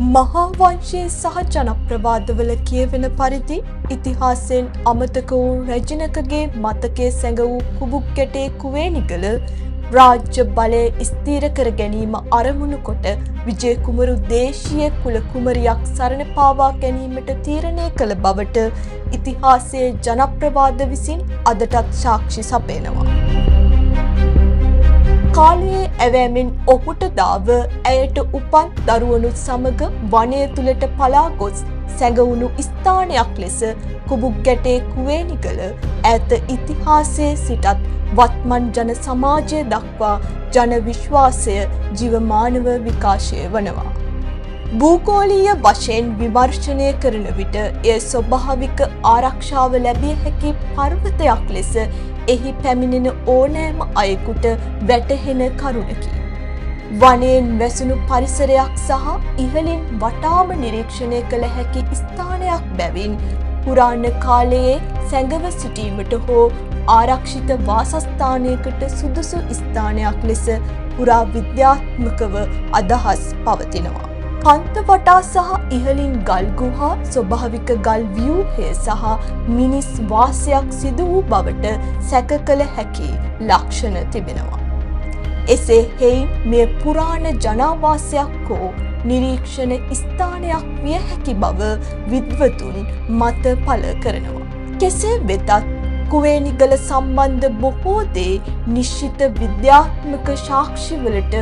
මහා වංශයේ සහ ජනප්‍රවාදවල කියවෙන පරිදි ඉතිහාසයෙන් අමතක වූ රැජිනකගේ මතකයේ සැඟ වූ කුබුක් ගැටේ කුවේනිගල රාජ්‍ය බලය ස්ථීර කර ගැනීම අරමුණු කොට විජය කුමරු දේශීය කුල කුමරියක් සරණ පාවා ගැනීමට තීරණය කළ බවට ඉතිහාසයේ ජනප්‍රවාද විසින් අදටත් සාක්ෂි සපයනවා. කාලයේ ඇවෑමෙන් ඔහුට දාව ඇයට උපන් දරුවනුත් සමග වනය තුළට පලා ගොස් සැඟවුණු ස්ථානයක් ලෙස කුබුක් ගැටේ කුවේනිගල ඈත ඉතිහාසයේ සිටත් වත්මන් ජන සමාජය දක්වා ජන විශ්වාසය ජීවමානව විකාශය වනවා. භූගෝලීය වශයෙන් විමර්ශනය කරන විට එය ස්වභාවික ආරක්ෂාව ලැබිය හැකි පර්වතයක් ලෙස එහි පැමිණෙන ඕනෑම අයෙකුට වැටහෙන කරුණකි. වනයෙන් වැසුණු පරිසරයක් සහ ඉහළින් වටාම නිරීක්ෂණය කළ හැකි ස්ථානයක් බැවින් පුරාණ කාලයේ සැඟව සිටීමට හෝ ආරක්ෂිත වාසස්ථානයකට සුදුසු ස්ථානයක් ලෙස පුරා විද්‍යාත්මකව අදහස් පවතිනවා. කන්ත වටා සහ ඉහළින් ගල් ගුහා ස්වභාවික ගල් ව්‍යූහය සහ මිනිස් වාසයක් සිදු වූ බවට සැක කළ හැකි ලක්ෂණ තිබෙනවා. එසේ හේයින් මෙය පුරාණ ජනාවාසයක් හෝ නිරීක්ෂණ ස්ථානයක් විය හැකි බව විද්වතුන් මත පළ කරනවා. කෙසේ වෙතත් කුවේනිගල සම්බන්ධ බොහෝ දේ නිශ්චිත විද්‍යාත්මක සාක්ෂිවලට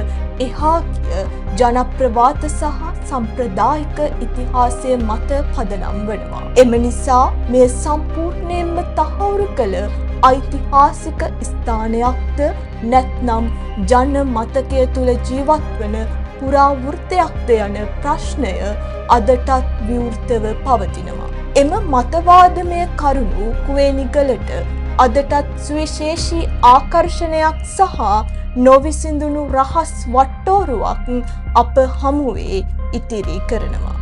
එහා ගිය ජනප්‍රවාද සහ සම්ප්‍රදායික ඉතිහාසය මත පදනම් වනවා. එම නිසා මෙය සම්පූර්ණයෙන්ම තහවුරු කළ ඓතිහාසික ස්ථානයක්ද නැත්නම් ජන මතකය තුළ ජීවත් වන පුරාවෘත්තයක්ද යන ප්‍රශ්නය අදටත් විවෘතව පවතිනවා. එම මතවාදමය කරුණු කුවේනිගලට අදටත් සුවිශේෂී ආකර්ෂණයක් සහ නොවිසඳුණු රහස් වට්ටෝරුවක් අප හමුවේ ඉතිරි කරනවා.